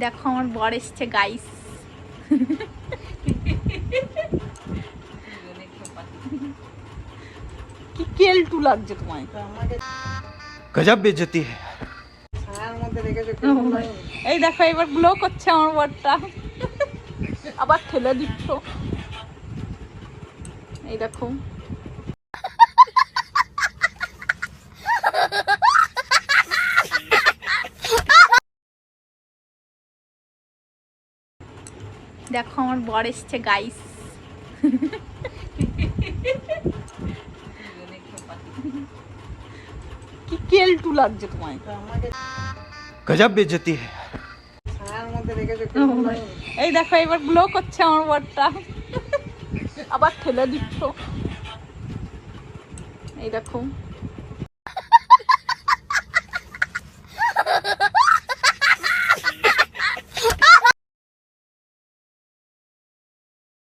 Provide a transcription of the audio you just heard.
দেখো আমার বর এসছে গাইস। কি কেলটু লাগছে তোমায়, गजब बेइज्जती है। এই দেখো এবার গ্লো করছে আমার বরটা, আবার ঠেলে দিচ্ছ। এই দেখো দেখো আমার বর এসছে গাইস। কি কেলটু লাগছে তোমায়, गजब बेइज्जती है। এই দেখো এবার গ্লো করছে আমার বরটা, আবার ঠেলে দিচ্ছ। এই দেখো